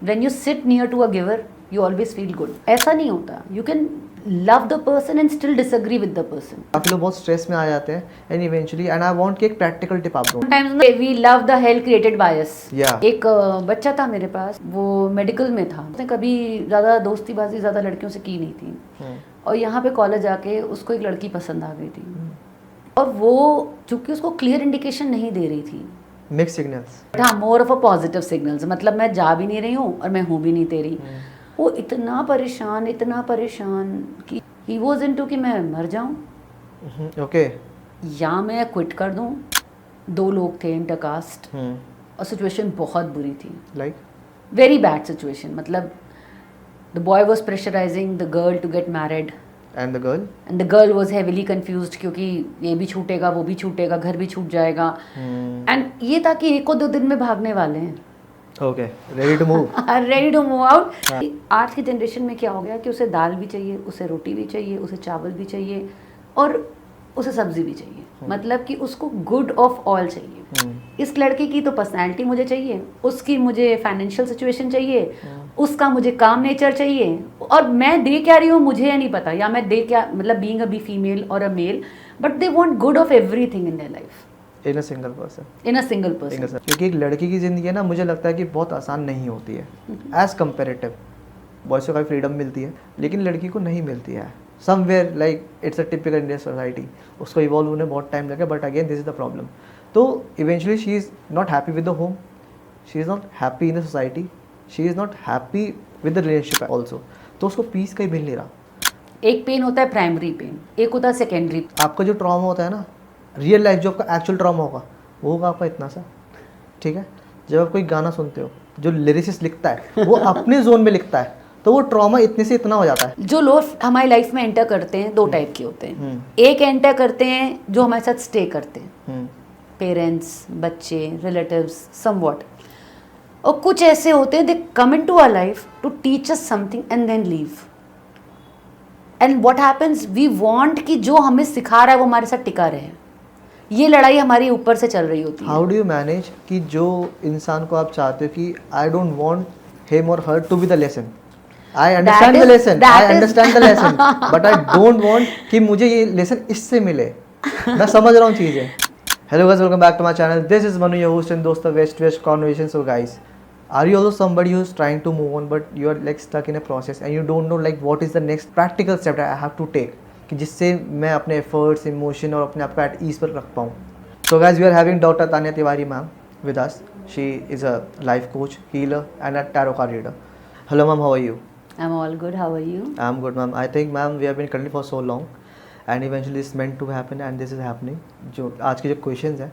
When you sit near to a giver, you always feel good. ऐसा नहीं होता. You can love the person and still disagree with the person. काफ़ी लोग बहुत stress में आ जाते हैं and eventually and I want कि एक प्रैक्टिकल टिप आप दो. Sometimes we love the hell created by us. Yeah. एक बच्चा था मेरे पास, वो मेडिकल में था. उसने कभी ज़्यादा दोस्तीबाजी ज़्यादा लड़कियों से की नहीं थी. और यहाँ पे कॉलेज आके उसको एक लड़की पसंद आ गई थी. और वो चूंकि उसको क्लियर इंडिकेशन नहीं दे रही थी. Mix signals. हाँ, more of a positive signals. मतलब मैं जा भी नहीं रही हूँ और मैं हूँ भी नहीं तेरी. वो इतना परेशान कि ही वॉज इनटू कि मैं मर जाऊँ. ओके. या मैं क्विट कर दूँ. 2 लोग थे इंटरकास्ट. और सिचुएशन बहुत बुरी थी. Like very bad situation. मतलब the boy was pressurising the girl to get married. And the girl was heavily confused क्योंकि ये भी छूटेगा, वो भी छूटेगा, घर भी छूट जाएगा. एंड ये था कि 1-2 दिन में भागने वाले हैं. Okay. Ready to move out. आज की जनरेशन में क्या हो गया कि उसे दाल भी चाहिए, उसे रोटी भी चाहिए, उसे चावल भी चाहिए और उसे सब्जी भी चाहिए. मतलब कि उसको गुड ऑफ ऑल चाहिए. इस लड़के की तो पर्सनैलिटी मुझे चाहिए, उसकी मुझे फाइनेंशियल सिचुएशन चाहिए, उसका मुझे काम नेचर चाहिए. और मैं दे क्या रही हूँ मुझे नहीं पता, या मैं दे क्या, मतलब बीइंग अ बी फीमेल और a male, but they want good of everything in their life. In a single person. क्योंकि एक लड़की की ज़िंदगी है ना, मुझे लगता है कि बहुत आसान नहीं होती है एज कम्पेरेटिव. बॉयज़ को काफ़ी फ्रीडम मिलती है लेकिन लड़की को नहीं मिलती है. Somewhere like it's a typical Indian society. उसको इवॉल्व होने बहुत टाइम लगे, but again this is the problem. तो eventually she is not happy with the home, she is not happy in the society, she is not happy with the relationship also. तो उसको piece कहीं मिल नहीं रहा. एक pen होता है primary pen, एक होता है सेकेंडरी. आपका जो ट्रॉमा होता है ना, रियल लाइफ जो आपका एक्चुअल ट्रॉमा होगा वो होगा आपका इतना सा. ठीक है. जब आप कोई गाना सुनते हो, जो लिरिसिस्ट लिखता है वो अपने जोन में लिखता है, तो वो ट्रॉमा इतने से इतना हो जाता है. जो लोग हमारी लाइफ में एंटर करते हैं 2 टाइप के होते हैं. एक एंटर करते हैं जो हमारे साथ स्टे करते हैं, पेरेंट्स, बच्चे, रिलेटिव्स, समवॉट. और कुछ ऐसे होते हैं they come into our life to teach us something and then leave. And what happens, we want कि जो हमें सिखा रहा है वो हमारे साथ टिका रहे. ये लड़ाई हमारी ऊपर से चल रही होती है. हाउ डू यू मैनेज कि जो इंसान को आप चाहते हो कि आई डोंट वांट हिम और her to be the lesson. I understand the lesson, but I don't want कि मुझे ये लेसन इससे मिले. मैं समझ रहा हूँ चीज़ें. Hello guys, welcome back to my channel. This is Manu, your host and दोस्त of west conversation. So guys, are you also somebody who's trying to move on but you are like stuck in a process and you don't know like what is the next practical step that I have to take कि जिससे मैं अपने efforts, emotion और अपने आप को at ease पर रख पाऊँ. So guys, we are having Dr. Tanya Tiwari ma'am with us. She is a life coach, healer and a tarot card reader. Hello ma'am, how are you? I'm all good. How are you? I'm good ma'am. I think ma'am we have been connected for so long and eventually it's meant to happen and this is happening. जो आज के जो questions हैं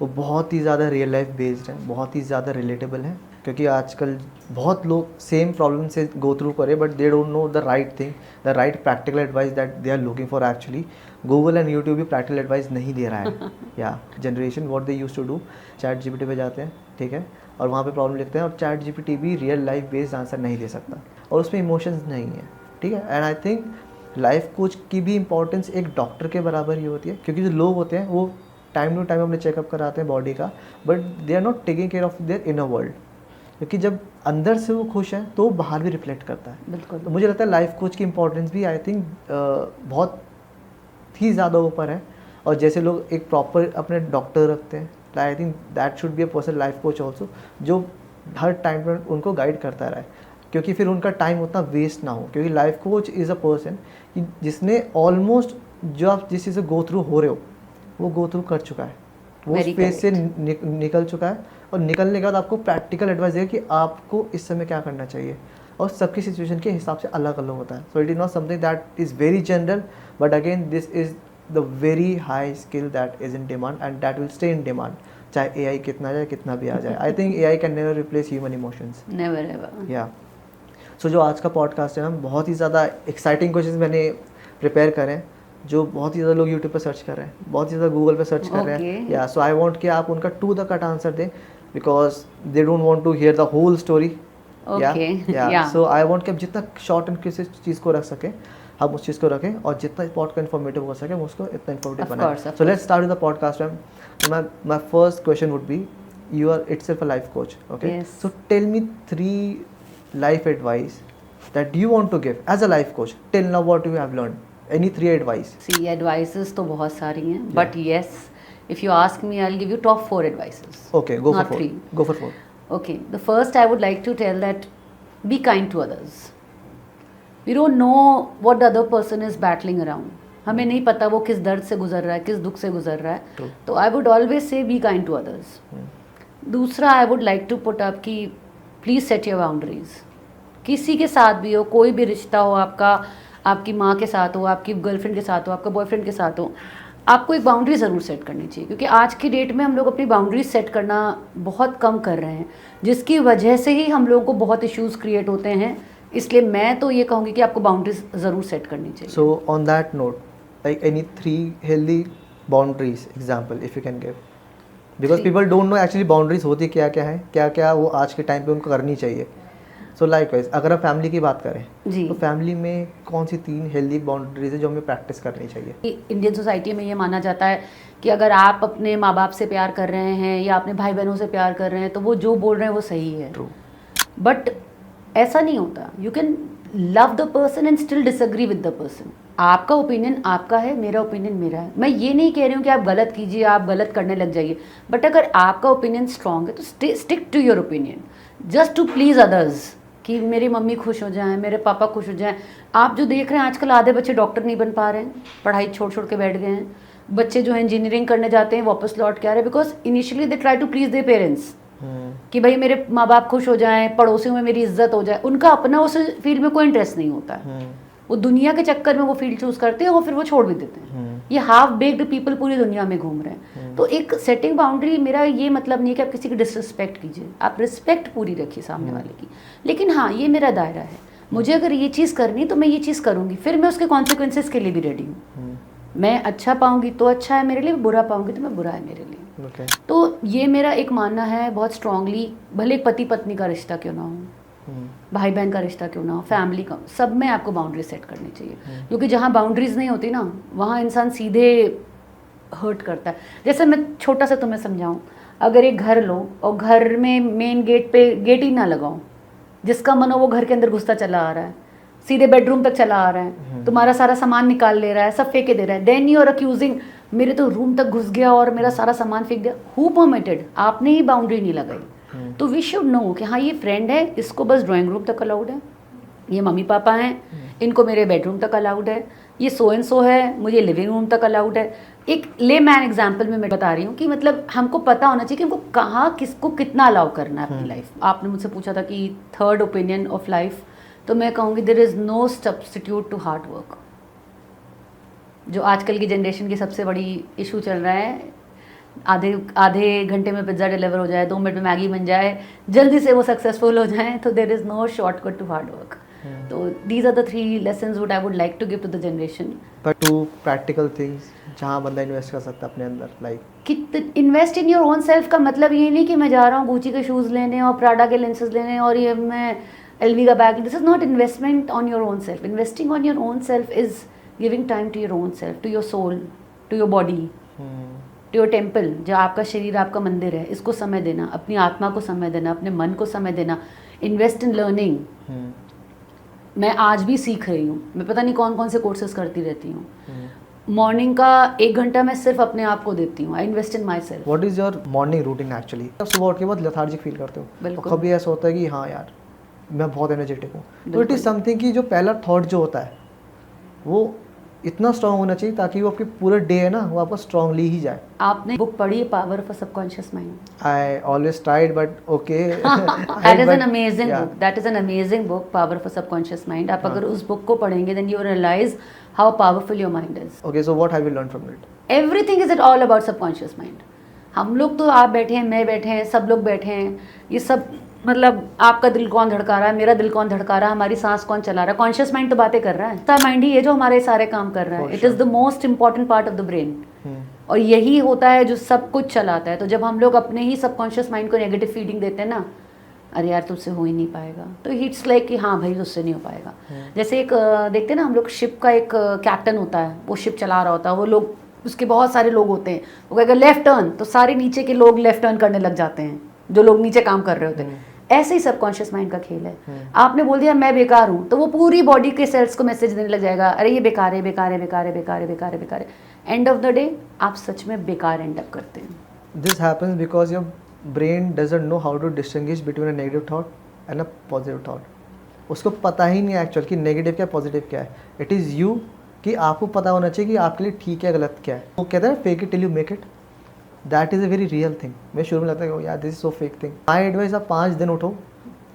वो बहुत ही ज़्यादा real life based हैं, बहुत ही ज़्यादा रिलेटेबल हैं. क्योंकि आजकल बहुत लोग सेम प्रॉब्लम से गो थ्रू करे but they don't know the right thing, the right practical advice that they are looking for. Actually Google and YouTube भी प्रैक्टिकल एडवाइस नहीं दे रहा है. या generation what they used to do, ChatGPT पे जाते हैं, ठीक है, और वहाँ पे प्रॉब्लम लिखते हैं और चैट जीपीटी भी रियल लाइफ बेस्ड आंसर नहीं दे सकता और उसमें इमोशंस नहीं है. ठीक है. And I think life coach की भी इंपॉर्टेंस एक डॉक्टर के बराबर ही होती है. क्योंकि जो लोग होते हैं वो टाइम टू टाइम अपने चेकअप कराते हैं बॉडी का, but they are not taking care of their inner world. क्योंकि जब अंदर से वो खुश है तो वो बाहर भी रिफ्लेक्ट करता है. बिल्कुल. तो मुझे लगता है लाइफ कोच की इंपॉर्टेंस भी आई थिंक बहुत ही ज़्यादा ऊपर है. और जैसे लोग एक प्रॉपर अपने डॉक्टर रखते हैं, आई think that should be a person life coach also, जो हर टाइम पर उनको गाइड करता रहे, क्योंकि फिर उनका टाइम उतना वेस्ट ना हो. क्योंकि life coach is a person जिसने ऑलमोस्ट जो आप जिस चीज़ से गो थ्रू हो रहे हो वो गो थ्रू कर चुका है, वो स्पेस से निकल चुका है और निकलने के बाद आपको प्रैक्टिकल एडवाइस देगा कि आपको इस समय क्या करना चाहिए. और सबकी सिचुएशन के हिसाब से अलग अलग होता है. So it is not something that is very general, but again this is the very high skill that is in demand and that will stay in demand, चाहे एआई कितना जाए कितना भी आ जाए. I think AI can never replace human emotions, never ever. या सो जो आज का पॉडकास्ट है हम बहुत ही ज़्यादा एक्साइटिंग क्वेश्चंस मैंने प्रिपेयर करें, जो बहुत ही ज़्यादा लोग यूट्यूब पर सर्च कर रहे हैं, बहुत ही ज़्यादा गूगल पर सर्च कर रहे हैं. या सो आई वांट कि आप उनका टू द कट आंसर दें, because they don't want to hear the whole story. So I want कि आप जितना शॉर्ट एंड किसी चीज़ को रख सकें हम उस चीज़ को रखें, और जितना पॉडकास्ट इन्फॉर्मेटिव हो सके हम उसको इतना इन्फॉर्मेटिव बनाएं. So let's start with the podcast. My first question would be you are itself a life coach, okay? Yes. So tell me 3 life advice that you want to give as a life coach till now. What you have learned? Any 3 advice? See, advices तो बहुत सारी हैं, but yes, if you ask me, I'll give you top 4 advices. Okay, go Not for 4. 3. Go for 4. Okay, the first I would like to tell that be kind to others. We don't know what the other person is battling around. हमें नहीं पता वो किस दर्द से गुजर रहा है, किस दुख से गुजर रहा है. True. तो I would always say be kind to others. दूसरा I would like to put up कि प्लीज़ सेट योर बाउंड्रीज. किसी के साथ भी हो, कोई भी रिश्ता हो आपका, आपकी माँ के साथ हो, आपकी गर्लफ्रेंड के साथ हो, आपका बॉयफ्रेंड के साथ हो, आपको एक बाउंड्री ज़रूर सेट करनी चाहिए. क्योंकि आज की डेट में हम लोग अपनी बाउंड्रीज सेट करना बहुत कम कर रहे हैं, जिसकी वजह से ही हम लोगों को बहुत इश्यूज़ क्रिएट होते हैं. इसलिए मैं तो ये कहूँगी कि आपको बाउंड्रीज ज़रूर सेट करनी चाहिए. So on that note, like any 3 healthy boundaries example if you can give, because 3. people don't know actually boundaries होती क्या क्या है, क्या क्या वो आज के टाइम पे उनको करनी चाहिए. So likewise अगर आप फैमिली की बात करें जी. तो फैमिली में कौन सी 3 हेल्दी बाउंड्रीज है जो हमें प्रैक्टिस करनी चाहिए? इंडियन सोसाइटी में ये माना जाता है कि अगर आप अपने माँ बाप से प्यार कर रहे हैं या अपने भाई बहनों से प्यार कर रहे हैं तो वो जो बोल रहे हैं वो सही है. True. बट ऐसा नहीं होता. You can love the person and still disagree with the person. आपका ओपिनियन आपका है, मेरा ओपिनियन मेरा है. मैं ये नहीं कह रही हूँ कि आप गलत कीजिए, आप गलत करने लग जाइए, बट अगर आपका ओपिनियन स्ट्रांग है तो stick to your opinion just to please others. कि मेरी मम्मी खुश हो जाएं, मेरे पापा खुश हो जाएं. आप जो देख रहे हैं आजकल आधे बच्चे डॉक्टर नहीं बन पा रहे हैं, पढ़ाई छोड़ छोड़ के बैठ गए हैं. बच्चे जो है इंजीनियरिंग करने जाते हैं वापस लौट के आ रहे हैं because initially they try to please their parents. कि भाई मेरे माँ बाप खुश हो जाएं, पड़ोसियों में मेरी इज्जत हो जाए. उनका अपना उस फील्ड में कोई इंटरेस्ट नहीं होता है. वो दुनिया के चक्कर में वो फील्ड चूज करते हैं और फिर वो छोड़ भी देते हैं. ये हाफ बेक्ड पीपल पूरी दुनिया में घूम रहे हैं. तो एक सेटिंग बाउंड्री, मेरा ये मतलब नहीं है कि आप किसी की डिसरिस्पेक्ट कीजिए, आप रिस्पेक्ट पूरी रखिए सामने वाले की. लेकिन हाँ, ये मेरा दायरा है, मुझे अगर ये चीज़ करनी तो मैं ये चीज़ करूँगी, फिर मैं उसके कॉन्सिक्वेंसेस के लिए भी रेडी हूँ. मैं अच्छा पाऊँगी तो अच्छा है मेरे लिए, बुरा पाऊँगी तो मैं बुरा है मेरे लिए. Okay. तो ये मेरा एक मानना है बहुत स्ट्रांगली. भले एक पति पत्नी का रिश्ता क्यों ना हो, भाई बहन का रिश्ता क्यों ना हो, फैमिली का, सब में आपको बाउंड्री सेट करनी चाहिए. क्योंकि जहाँ बाउंड्रीज नहीं होती ना, वहाँ इंसान सीधे हर्ट करता है. जैसे मैं छोटा सा तुम्हें समझाऊँ, अगर एक घर लो और घर में मेन गेट पे गेट ही ना लगाओ, जिसका मन हो वो घर के अंदर घुसता चला आ रहा है, सीधे बेडरूम तक चला आ रहा है, तुम्हारा सारा सामान निकाल ले रहा है, सब फेंके दे रहा है. देन यू आर अक्यूजिंग मेरे तो रूम तक घुस गया और मेरा सारा सामान फेंक दिया. Who permitted? आपने ही बाउंड्री नहीं लगाई. तो वी शुड नो कि हाँ, ये फ्रेंड है, इसको बस ड्राइंग रूम तक अलाउड है, ये मम्मी पापा हैं, इनको मेरे बेडरूम तक अलाउड है, ये सो एंड सो है, मुझे लिविंग रूम तक अलाउड है. एक ले मैन एग्जाम्पल में मैं बता रही हूँ कि मतलब हमको पता होना चाहिए कि हमको कहाँ किसको कितना अलाउ करना है अपनी लाइफ. आपने मुझसे पूछा था कि 3rd ओपिनियन ऑफ लाइफ, तो मैं कहूँगी there is no substitute to hard work. जो आजकल की जनरेशन की सबसे बड़ी इशू चल रहा है, आधे घंटे में पिज्ज़ा डिलीवर हो जाए, 2 मिनट में मैगी बन जाए, जल्दी से वो सक्सेसफुल हो जाए, तो there is no shortcut to hard work. तो these are the 3 lessons what I would like to give to the generation. But 2 practical things जहाँ बंदा इन्वेस्ट कर सकता है अपने अंदर, लाइक कि invest in your own self का मतलब ये नहीं कि मैं जा रहा हूँ गुची के शूज़ लेने और प्राडा के लेंसेज लेने और ये मैं LV का bag. This is not investment on your own self. Investing on your own self is giving time to your own self, to your soul, to your body, to your temple. जो आपका शरीर आपका मंदिर है, इसको समय देना, अपनी आत्मा को समय देना, अपने मन को समय देना. Invest in learning. मैं आज भी सीख रही हूँ, मैं पता नहीं कौन कौन से कोर्सेज करती रहती हूँ. मॉर्निंग का 1 घंटा मैं सिर्फ अपने आप को देती हूँ. I invest in my self. What is your morning routine actually? अब सुबह उठ के बाद लेथार्जिक फील करते हो, बिल्कुल. तो कभी ऐसा होता है कि हाँ यार मैं बहुत एनर्जेटिक हूँ, तो इट इज़ समथिंग कि जो पहला थॉट जो होता है वो इतना स्ट्रांग होना चाहिए ताकि वो आपके पूरे डे है ना वो आपका स्ट्रांगली ही जाए. आपने बुक पढ़ी है power of a subconscious mind? I always tried but okay. That is an amazing book. That is an amazing book, power of a subconscious mind. आप अगर उस बुक को पढ़ेंगे then you realize how powerful your mind is. Okay, so what have you learn from it? Everything is it all about subconscious mind. हम लोग तो, आप बैठे हैं, मैं बैठे हैं, सब लोग बैठे हैं, ये सब मतलब आपका दिल कौन धड़का रहा है, मेरा दिल कौन धड़का रहा है, हमारी सांस कौन चला रहा है, कॉन्शियस माइंड तो बातें कर रहा है. सब माइंड ही है जो हमारे सारे काम कर रहा है. It is the most important part of the brain. और यही होता है जो सब कुछ चलाता है. तो जब हम लोग अपने ही सबकॉन्शियस माइंड को नेगेटिव फीडिंग देते हैं ना, अरे यार तुझसे हो ही नहीं पाएगा, तो इट्स लाइक कि हाँ भाई तुझसे नहीं हो पाएगा. जैसे एक देखते हैं ना हम लोग, शिप का एक कैप्टन होता है, वो शिप चला रहा होता है, वो लोग उसके बहुत सारे लोग होते हैं, वो कहेगा लेफ्ट टर्न, तो सारे नीचे के लोग लेफ्ट टर्न करने लग जाते हैं, जो लोग नीचे काम कर रहे होते हैं। ऐसे ही सबकॉन्शियस माइंड का खेल है। आपने बोल दिया मैं बेकार हूँ, तो वो पूरी बॉडी के सेल्स को मैसेज देने लग जाएगा, अरे ये बेकार है, बेकार है, बेकार है, बेकार है, बेकार है, बेकार है। एंड ऑफ द डे आप सच में बेकार एंड अप करते हैं। This happens because your brain doesn't know how to distinguish between a negative thought and a positive thought. उसको पता ही नहीं एक्चुअल कि नेगेटिव क्या पॉजिटिव क्या है। इट इज़ यू कि आपको पता होना चाहिए कि आपके लिए ठीक है गलत क्या है। वो कहते हैं fake it till you make it, that is a very real thing. मेरे शुरू में लगता है यार this is so fake thing. My advice आप 5 दिन उठो,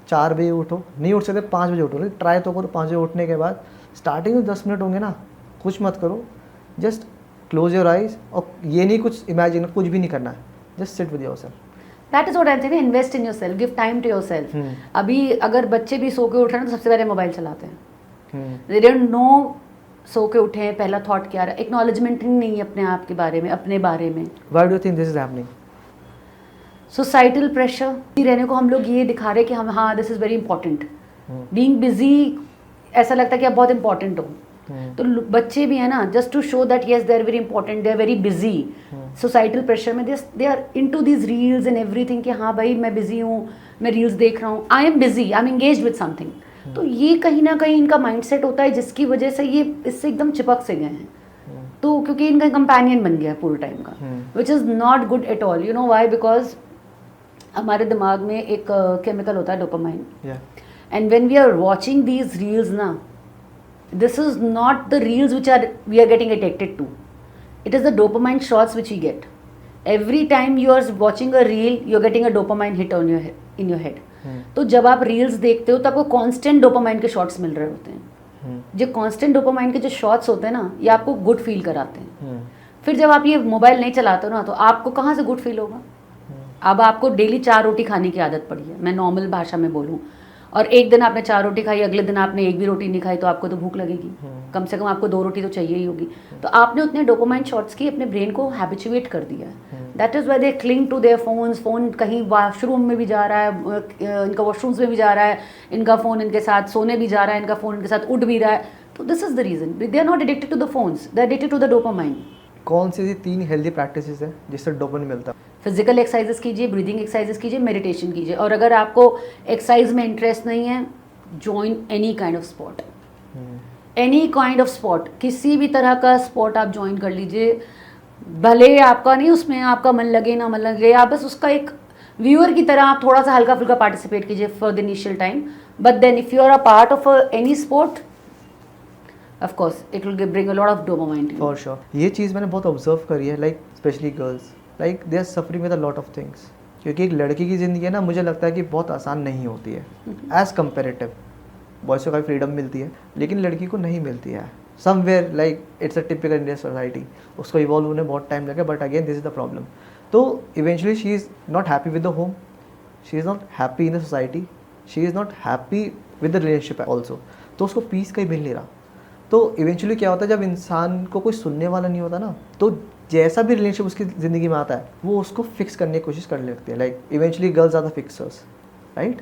4 बजे उठो, नहीं उठ सकते 5 बजे उठो, लेकिन ट्राई तो करो। 5 बजे उठने के बाद स्टार्टिंग में 10 मिनट होंगे ना, कुछ मत करो, जस्ट क्लोज योर आइज, और ये नहीं कुछ इमेजिन, कुछ भी नहीं करना है, just sit with yourself. That is what I think, invest in yourself, give time to yourself. अभी अगर बच्चे भी सो के उठ रहे हैं तो सबसे पहले मोबाइल चलाते हैं, दे डोंट नो सो के उठे हैं, पहला थॉट क्या रहा है, एक्नॉलेजमेंट नहीं है अपने आप के बारे में, अपने बारे में। Why do you think this is happening? Societal pressure रहने को हम लोग ये दिखा रहे हैं कि हम, हाँ this is very important, being busy, ऐसा लगता है कि आप बहुत इंपॉर्टेंट हो। तो बच्चे भी है ना, just to show that yes they are very important, they are very busy, societal pressure में they are into these reels and everything कि हाँ भाई मैं बिजी हूँ, मैं रील्स देख रहा हूँ, I am busy, I am engaged with something. तो ये कहीं ना कहीं इनका माइंडसेट होता है, जिसकी वजह से ये इससे एकदम चिपक से गए हैं। तो क्योंकि इनका कंपेनियन बन गया है पूरे टाइम का, which is not good at all. You know why? Because हमारे दिमाग में एक केमिकल होता है dopamine, and when we are watching these reels ना, this is not the reels which we are getting addicted to, it is the dopamine shots which we get every time you are watching a reel, you are getting a dopamine hit on your head, in your head. तो जब आप reels देखते हो तो आपको constant dopamine के shots मिल रहे होते हैं। जो कांस्टेंट डोपामाइन के जो शॉट्स होते हैं ना, ये आपको गुड फील कराते हैं। फिर जब आप ये मोबाइल नहीं चलाते हो ना, तो आपको कहाँ से गुड फील होगा? अब आपको डेली 4 रोटी खाने की आदत पड़ी है, मैं नॉर्मल भाषा में बोलूँ, और एक दिन आपने 4 रोटी खाई, अगले दिन आपने एक भी रोटी नहीं खाई, तो आपको तो भूख लगेगी, कम से कम आपको 2 रोटी तो चाहिए ही होगी। तो आपने उतने डोपामाइन शॉट्स की अपने ब्रेन को हैबिचुएट कर दिया है। That is why they cling to their phones. Phone कहीं वॉशरूम में भी जा रहा है, इनका वॉशरूम्स में भी जा रहा है, इनका फ़ोन इनके साथ सोने भी जा रहा है, इनका फ़ोन इनके साथ उठ भी रहा है। तो this is the reason, they are not addicted to the phones, they are addicted to the dopamine. कौन सी 3 हेल्दी प्रैक्टिसेस है जिससे डोपामाइन मिलता है? फिजिकल एक्सरसाइजेस कीजिए, ब्रीदिंग एक्सरसाइजेस कीजिए, मेडिटेशन कीजिए। और अगर आपको एक्सरसाइज में इंटरेस्ट नहीं है, join any kind of sport, any kind of sport, किसी भी तरह का स्पोर्ट आप ज्वाइन कर लीजिए, भले आपका नहीं उसमें आपका मन लगे ना मन लगे, आप बस उसका एक व्यूअर की तरह आप थोड़ा सा हल्का फुल्का पार्टिसिपेट कीजिए for the initial time, but then if you are a part of any sport, of course it will bring a lot of dopamine to you. For sure. ये चीज़ मैंने बहुत ऑब्जर्व करी है, like specially girls, like they are suffering with a lot of things. क्योंकि एक लड़की की ज़िंदगी है ना, मुझे लगता है कि बहुत आसान नहीं होती है एज़ कम्पेरेटिव। बॉयज़ को काफ़ी फ्रीडम मिलती है, लेकिन लड़की को नहीं मिलती है somewhere, like it's a typical Indian society. उसको इवॉल्व होने बहुत टाइम लगे, but again this is the problem. तो eventually she is not happy with the home, she is not happy in the society, she is not happy with the relationship also. तो उसको piece कहीं मिल नहीं रहा। तो eventually क्या होता है, जब इंसान को कोई सुनने वाला नहीं होता ना, तो जैसा भी रिलेशनशिप उसकी ज़िंदगी में आता है, वो उसको फिक्स करने की कोशिश करने लगती है। Like eventually girls are the fixers, right?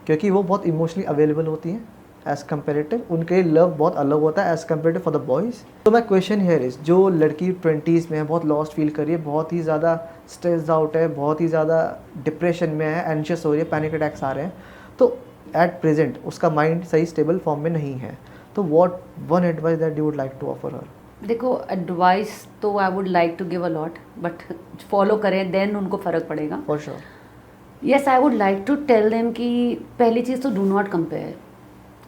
क्योंकि वो बहुत इमोशनली अवेलेबल होती हैं एज़ कम्पेरेटिव, उनके लव बहुत अलग होता है as comparative for the boys. तो माई क्वेश्चन हियर इज़, जो लड़की 20s में है, बहुत लॉस्ट फील कर रही है, बहुत ही ज़्यादा स्ट्रेस्ड आउट है, बहुत ही ज़्यादा डिप्रेशन में है, एंशियस हो रही है, पैनिक अटैक्स आ रहे हैं, तो एट प्रेजेंट उसका माइंड सही स्टेबल फॉर्म में नहीं है, तो what one advice that you would like to offer her? देखो, एडवाइस तो I would like to give a lot, but follow करें देन उनको फ़र्क पड़ेगा। For sure. Yes, I would like to tell them कि पहली चीज़ तो डू नॉट कंपेयर।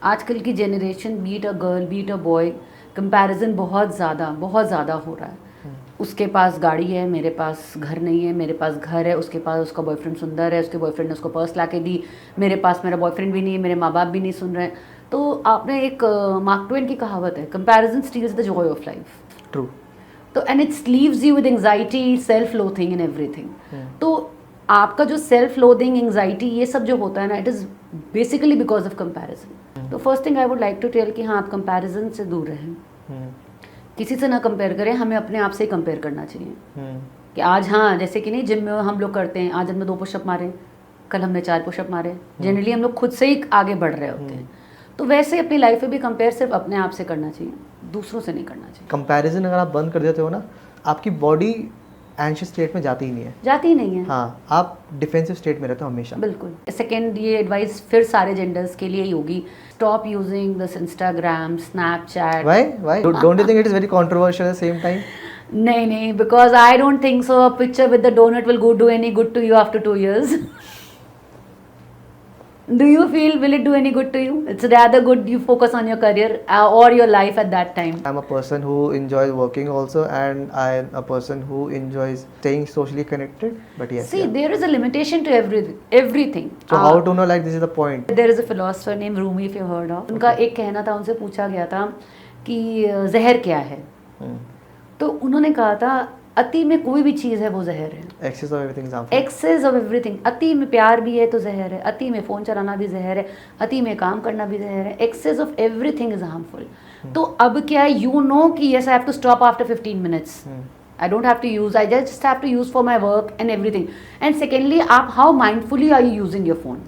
आजकल की generation, be it a girl be it a boy, comparison बहुत ज़्यादा हो रहा है। उसके पास गाड़ी है, मेरे पास घर नहीं है, मेरे पास घर है, उसके पास उसका बॉयफ्रेंड सुंदर है, उसके बॉयफ्रेंड ने उसको पर्स ला के दी, मेरे पास मेरा बॉयफ्रेंड भी नहीं है, मेरे माँ बाप भी नहीं सुन रहे हैं। तो आपने एक मार्क ट्वेन की कहावत है, comparison steals the joy of life. True. तो and it leaves you with anxiety, self loathing and everything. तो आपका जो सेल्फ लोथिंग, एंग्जाइटी, ये सब जो होता है ना, it is basically because of comparison. तो first thing I would like to tell कि हाँ, आप कंपैरिजन से दूर रहें, किसी से ना कंपेयर करें, हमें अपने आप से ही कंपेयर करना चाहिए। कि आज, हाँ, जैसे कि नहीं जिम में हम लोग करते हैं, आज हमने 2 पुशअप मारे, कल हमने 4 पुशअप मारे, जनरली हम लोग खुद से ही आगे बढ़ रहे होते हैं। तो वैसे अपनी लाइफ में भी कंपेयर सिर्फ अपने आप से करना चाहिए, दूसरों से नहीं करना चाहिए। कंपैरिजन अगर आप बंद कर देते हो ना, आपकी बॉडी एंशियस स्टेट में जाती ही नहीं है, जाती ही नहीं है। हाँ, आप डिफेंसिव स्टेट में रहते हो हमेशा। बिल्कुल। सेकेंड, ये एडवाइस फिर सारे जेंडर्स के लिए ही होगी, stop using this Instagram, Snapchat. Why? Don't you think it is very controversial at the same time? नहीं, because I don't think so. A picture with the donut will do any good to you after 2 years. Do you feel will it do any good to you? It's rather good you focus on your career or your life at that time. I'm a person who enjoys working also, and I'm a person who enjoys staying socially connected. But yes, See, yeah. there is a limitation to everything. So how to know, like, this is the point? There is a philosopher named Rumi, if you heard of. उनका एक कहना था, उनसे पूछा गया था कि जहर क्या है, तो उन्होंने कहा था अति में कोई भी चीज़ है वो जहर है। Excess of everything is harmful. Excess of everything. अति में प्यार भी है तो जहर है, अति में फ़ोन चलाना भी जहर है, अति में काम करना भी जहर है। Excess of everything is harmful. तो अब क्या है, यू नो कि yes I have to stop after 15 minutes, I don't have to use, I just have to use for my work and everything. And secondly, आप how mindfully are you using your phone?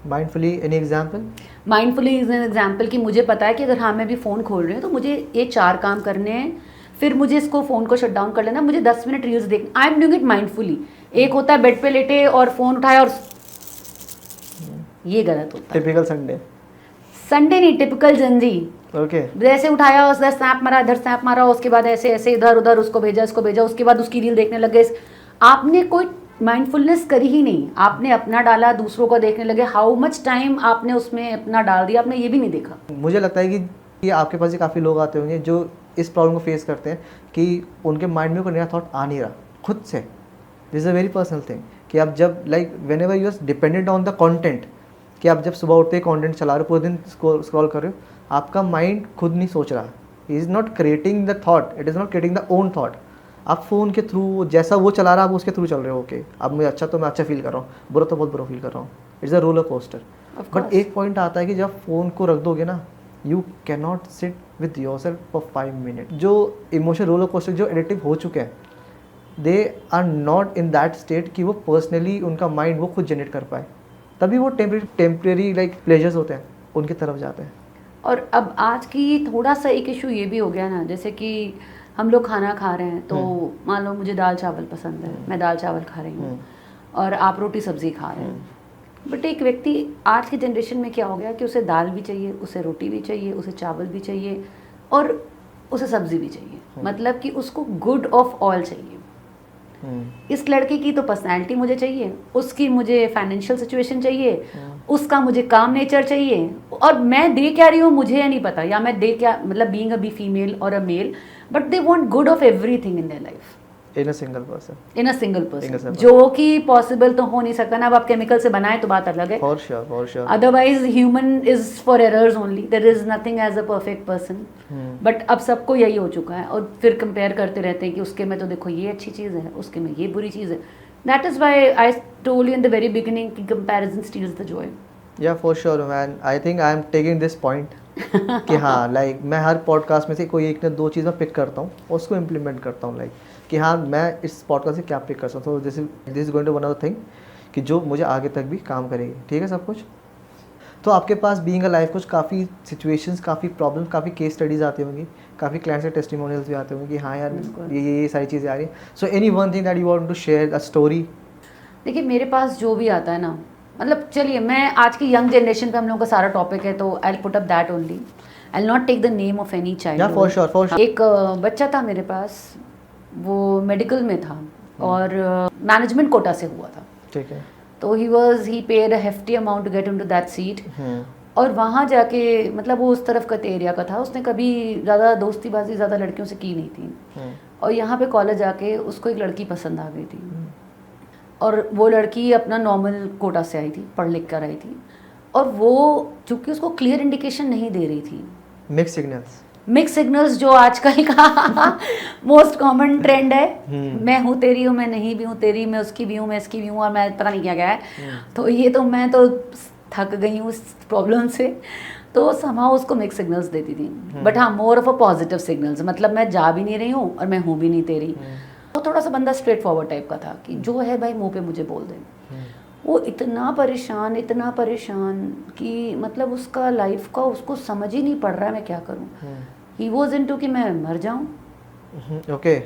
Mindfully, any example? Mindfully is an example कि मुझे पता है कि अगर हाँ मैं भी फ़ोन खोल रही हूँ तो मुझे ये 4 काम करने हैं, फिर मुझे इसको फ़ोन को शट डाउन कर लेना, मुझे 10 मिनट रील्स देख। I am doing it mindfully. एक होता है बेड पे लेटे और फ़ोन उठाया और ये गलत होता है। Typical Sunday. संडे नहीं, टिपिकल जंजी। Okay. जैसे उठाया, उधर स्नैप मारा, इधर स्नैप मारा, उसके बाद ऐसे ऐसे इधर उधर उसको भेजा, इसको भेजा, उसके बाद उसकी रील देखने लगे। आपने कोई माइंडफुलनेस करी ही नहीं, आपने अपना डाला, दूसरों को देखने लगे। हाउ मच टाइम आपने उसमें अपना डाल दिया, आपने ये भी नहीं देखा। मुझे लगता है कि आपके पास ही काफ़ी लोग आते होंगे जो इस प्रॉब्लम को फेस करते हैं कि उनके माइंड में कोई नया थॉट आ नहीं रहा खुद से। This is a very personal thing कि आप जब like whenever you are dependent on the content, कि आप जब सुबह उठते कंटेंट चला रहे हो, पूरे दिन स्क्रॉल कर रहे हो, आपका माइंड खुद नहीं सोच रहा। He is not creating the thought, it is not creating the own thought. आप फ़ोन के थ्रू जैसा वो चला रहा है आप उसके थ्रू चल रहे हो। ओके, अब मुझे अच्छा तो मैं अच्छा फील कर रहा हूँ, बुरा तो बहुत बुरा फील कर रहा हूँ। It's a roller coaster. But एक पॉइंट आता है कि जब फ़ोन को रख दोगे ना, you can not sit with your self for 5 minute. जो इमोशनल रोलर कोस्टर जो एडिक्टिव हो चुके हैं, they are not in that state कि वो पर्सनली उनका माइंड वो खुद जनरेट कर पाए, तभी वो टेम्परेरी लाइक प्लेजर्स होते हैं उनकी तरफ जाते हैं। और अब आज की थोड़ा सा एक इशू ये भी हो गया ना, जैसे कि हम लोग खाना खा रहे हैं तो मान लो मुझे दाल चावल पसंद है, मैं दाल चावल खा रही हूँ और आप रोटी सब्जी खा रहे हैं। बट एक व्यक्ति आज की जनरेशन में क्या हो गया कि उसे दाल भी चाहिए, उसे रोटी भी चाहिए, उसे चावल भी चाहिए और उसे सब्जी भी चाहिए। मतलब कि उसको गुड ऑफ ऑल चाहिए। इस लड़के की तो पर्सनैलिटी मुझे चाहिए, उसकी मुझे फाइनेंशियल सिचुएशन चाहिए, उसका मुझे काम नेचर चाहिए, और मैं दे क्या रही हूँ मुझे नहीं पता, या मैं दे क्या, मतलब बीइंग अ बी फीमेल और a male, but they want good of everything in their life in a single person, in a single person, जो कि पॉसिबल तो हो नहीं सकता ना। अब आप केमिकल से बनाए तो बात अलग है, for sure. Otherwise human is for errors only, there is nothing as a perfect person. But अब सबको यही हो चुका है और फिर कंपेयर करते रहते हैं कि उसके में तो देखो ये अच्छी चीज़ है, उसके में ये बुरी चीज़ है। That is why I told you in the very beginning कि कंपैरिजन स्टील्स द जॉय। या for sure man, I think I am taking this point कि हाँ, लाइक मैं हर पॉडकास्ट में से कोई एक ना दो चीज़ मैं पिक करता हूँ, उसको इम्प्लीमेंट करता हूँ, लाइक कि हाँ मैं इस पॉडकास्ट से क्या पिक कर सकता हूँ। This is going to one of the thing कि जो मुझे आगे तक भी काम करेगी। ठीक है सब कुछ। तो आपके पास बीइंग अ लाइफ कोच काफ़ी सिचुएशंस, काफ़ी प्रॉब्लम्स, काफ़ी केस स्टडीज़ आती होंगी, काफ़ी क्लाइंट्स के टेस्टिमोनियल्स भी आते होंगे कि हाँ यार ये सारी चीज़ें आ रही हैं। So any one thing that you want to share a story? देखिए मेरे पास जो भी आता है ना, मतलब चलिए मैं आज की यंग जनरेशन पे हम लोगों का सारा टॉपिक है तो I will put up that only, I will not take the name of any child. या फॉर श्योर। एक बच्चा था मेरे पास, वो मेडिकल में था और मैनेजमेंट कोटा से हुआ था। ठीक है। तो he paid a hefty amount to get into that seat. और वहाँ जाके मतलब वो उस तरफ का एरिया का था, उसने कभी ज़्यादा दोस्तीबाजी ज़्यादा लड़कियों से की नहीं थी। और यहाँ पे कॉलेज आके उसको एक लड़की पसंद आ गई थी और वो लड़की अपना नॉर्मल कोटा से आई थी, पढ़ लिख कर आई थी, और वो चूँकि उसको क्लियर इंडिकेशन नहीं दे रही थी। मिक्स सिग्नल्स जो आजकल का मोस्ट कॉमन ट्रेंड है, मैं हूँ तेरी हूँ, मैं नहीं भी हूँ तेरी, मैं उसकी भी हूँ, मैं इसकी भी हूँ, और मैं पता नहीं क्या क्या है। तो ये तो मैं तो थक गई हूँ इस प्रॉब्लम से। तो समा उसको मिक्स सिग्नल्स देती थी, बट हाँ more of a positive signals, मतलब मैं जा भी नहीं रही हूँ और मैं हूँ भी नहीं तेरी। तो थोड़ा सा बंदा स्ट्रेट फॉरवर्ड टाइप का था कि जो है भाई मुँह पे मुझे बोल दे। वो इतना परेशान कि मतलब उसका लाइफ का उसको समझ ही नहीं पड़ रहा है मैं क्या करूं। ही वॉज इनटू कि मैं मर जाऊं। ओके।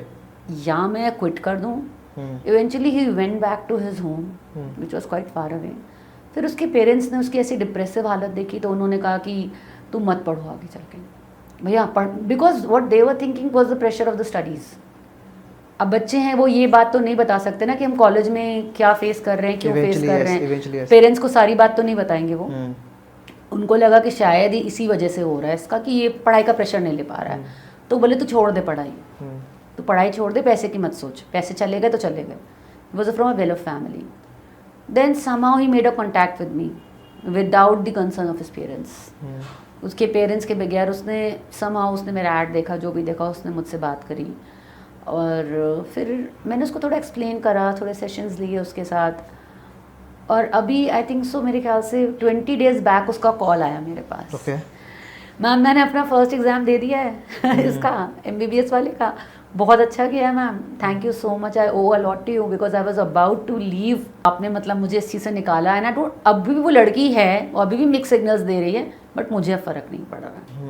या मैं क्विट कर दूँ. इवेंचुअली ही went back to his home which was quite far away. फिर उसके पेरेंट्स ने उसकी ऐसी डिप्रेसिव हालत देखी तो उन्होंने कहा कि तुम मत पढ़ो आगे चल के भैया पढ़, because what they were thinking was the pressure of the studies. अब बच्चे हैं वो ये बात तो नहीं बता सकते ना कि हम कॉलेज में क्या फेस कर रहे हैं, क्यों फेस कर रहे हैं. पेरेंट्स को सारी बात तो नहीं बताएंगे वो. उनको लगा कि शायद ही इसी वजह से हो रहा है इसका कि ये पढ़ाई का प्रेशर नहीं ले पा रहा है. तो बोले तू छोड़ दे पढ़ाई, तो पढ़ाई छोड़ दे, पैसे की मत सोच, पैसे चले गए तो चले गए. Was from a well off family. Then somehow he made a contact with me without the concern of his parents. उसके पेरेंट्स के बगैर उसने somehow उसने मेरा ऐड देखा, जो भी देखा उसने मुझसे बात करी. और फिर मैंने उसको थोड़ा एक्सप्लेन करा, थोड़े सेशंस लिए उसके साथ. और अभी आई थिंक सो मेरे ख्याल से 20 days बैक उसका कॉल आया मेरे पास. ओके मैम मैंने अपना फर्स्ट एग्ज़ाम दे दिया है इसका MBBS वाले का, बहुत अच्छा किया है ma'am, thank you so much, I owe a lot to you because I was about to leave. आपने मतलब मुझे इस चीज़ से निकाला है ना. तो अभी भी वो लड़की है और अभी भी मिक्स सिग्नल्स दे रही है बट मुझे फ़र्क नहीं पड़ रहा.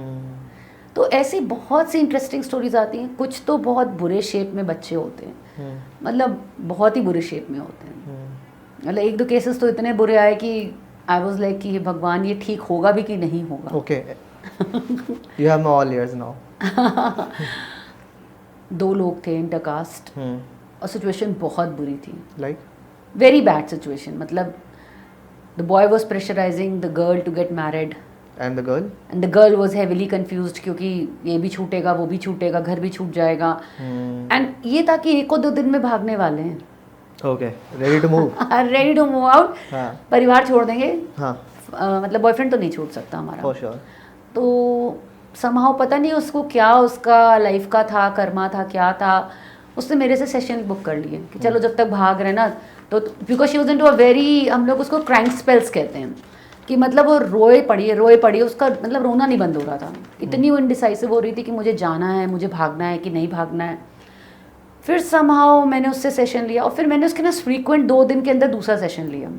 तो ऐसी बहुत सी इंटरेस्टिंग स्टोरीज आती हैं. कुछ तो बहुत बुरे शेप में बच्चे होते हैं, मतलब बहुत ही बुरे शेप में होते हैं. मतलब एक दो केसेस तो इतने बुरे आए कि आई वाज लाइक कि भगवान ये ठीक होगा भी कि नहीं होगा. Okay you have all ears now. 2 लोग थे इंटरकास्ट और सिचुएशन बहुत बुरी थी, लाइक वेरी बैड सिचुएशन. मतलब the boy was pressurising the girl to get married and the girl was heavily confused क्योंकि ये भी छूटेगा वो भी छूटेगा, घर भी छूट जाएगा. एंड ये था कि 1-2 दिन में भागने वाले हैं. Okay ready to move out. परिवार छोड़ देंगे. हाँ मतलब बॉयफ्रेंड तो नहीं छूट सकता हमारा. For sure. तो समहाउ पता नहीं उसको क्या उसका लाइफ का था, कर्मा था, क्या था. उसने मेरे से सेशन बुक कर लिए कि चलो जब तक भाग रहे ना. तो because she was into a very, हम लोग उसको क्रैंक स्पेल्स कहते हैं कि मतलब वो रोए पड़ी उसका मतलब रोना नहीं बंद हो रहा था. इतनी वो इनडिसाइसिव हो रही थी कि मुझे जाना है, मुझे भागना है कि नहीं भागना है. फिर समहाउ मैंने उससे सेशन लिया और फिर मैंने उसके ना फ्रीक्वेंट 2 दिन के अंदर दूसरा सेशन लिया.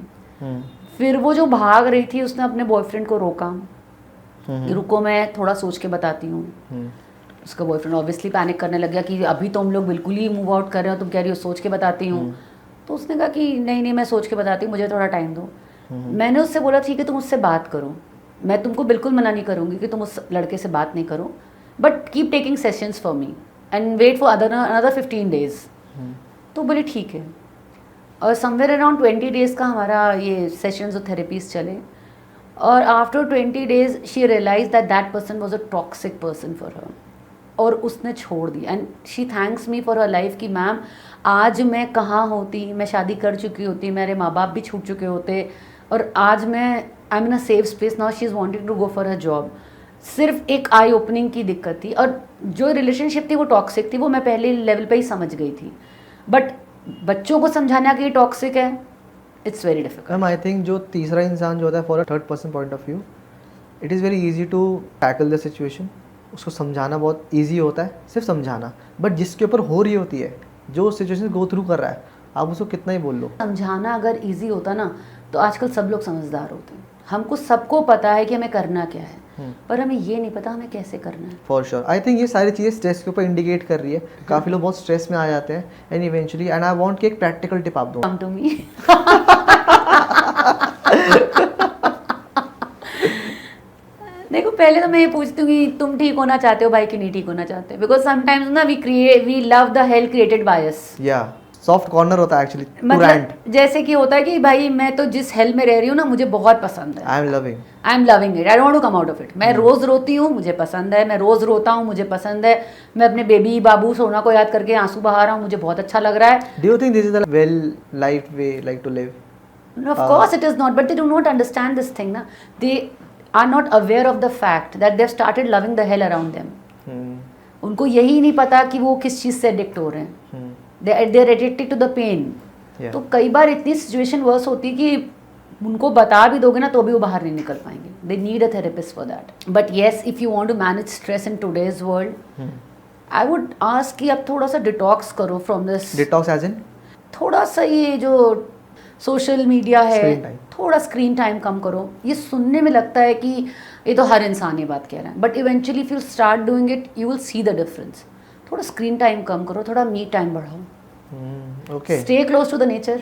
फिर वो जो भाग रही थी उसने अपने बॉयफ्रेंड को रोका कि रुको मैं थोड़ा सोच के बताती हूँ. उसका बॉयफ्रेंड ऑब्वियसली पैनिक करने लग गया कि अभी तो हम लोग बिल्कुल ही मूव आउट कर रहे हो, तुम कह रही हो सोच के बताती हूँ. तो उसने कहा कि नहीं मैं सोच के बताती हूँ, मुझे थोड़ा टाइम दो. मैंने उससे बोला ठीक है तुम उससे बात करो, मैं तुमको बिल्कुल मना नहीं करूँगी कि तुम उस लड़के से बात नहीं करो, but keep taking sessions for me and wait for another 15 days. तो बोले ठीक है. और समवेयर अराउंड 20 days का हमारा ये सेशंस और थेरेपीज चले. और after 20 days she realise that person was a toxic person for her. और उसने छोड़ दी. And she thanks me for her life कि मैम आज मैं कहाँ होती, मैं शादी कर चुकी होती, मेरे माँ बाप भी छूट चुके होते और आज मैं I am in a safe space now. She is wanting to go for her job. सिर्फ एक आई ओपनिंग की दिक्कत थी. और जो रिलेशनशिप थी वो टॉक्सिक थी, वो मैं पहले लेवल पे ही समझ गई थी. बट बच्चों को समझाना कि ये टॉक्सिक है, it's very difficult. Ma'am I think जो तीसरा इंसान जो होता है for a third person point of view, it is very easy to tackle the situation. उसको समझाना बहुत इजी होता है, सिर्फ समझाना. बट जिसके ऊपर हो रही होती है, जो सिचुएशन गो थ्रू कर रहा है, आप उसको कितना ही बोल लो. समझाना अगर इजी होता ना तो आजकल सब लोग समझदार होते हैं. हमको सबको पता है कि हमें करना क्या है, पर हमें ये नहीं पता हमें कैसे करना है. फॉर श्योर आई थिंक ये सारी चीज़ें स्ट्रेस के ऊपर इंडिकेट कर रही है. काफ़ी लोग बहुत स्ट्रेस में आ जाते हैं and eventually and I want कि एक प्रैक्टिकल टिप आप दो. Come to me. देखो पहले तो मैं ये पूछती हूँ कि तुम ठीक होना चाहते हो भाई कि नहीं ठीक होना चाहते. बिकॉज समटाइम्स ना we love the hell created by us. या सॉफ्ट कॉर्नर होता है एक्चुअली. मतलब जैसे कि होता है कि भाई मैं तो जिस हेल में रह रही हूँ ना मुझे बहुत पसंद है. I am loving it. I don't want to come out of it. मैं रोज रोती हूँ, मुझे पसंद है. मैं रोज रोता हूँ, मुझे पसंद है. मैं अपने बेबी बाबू सोना को याद करके आंसू बहा रहा हूँ, मुझे बहुत अच्छा लग रहा है. Do you think this is a well life way like to live? Of course it is not, but they do not understand this thing na. They are not aware of the fact that they've started loving the hell around them. उनको यही नहीं पता कि वो किस चीज़ से addict हो रहे हैं. they are addicted to the pain. तो कई बार इतनी सिचुएशन वर्स होती कि उनको बता भी दोगे ना तो भी वो बाहर नहीं निकल पाएंगे. They need a therapist for that. But yes, if you want to manage stress in today's world, I would ask कि आप थोड़ा सा डिटॉक्स करो from this. Detox as in? थोड़ा सा ये जो सोशल मीडिया है, थोड़ा स्क्रीन टाइम कम करो. ये सुनने में लगता है कि ये तो हर इंसान ये बात कह रहा है, but eventually if you start doing it you will see the difference. थोड़ा थोड़ा स्क्रीन टाइम कम करो, थोड़ा मी टाइम बढ़ाओ, okay stay close to the nature.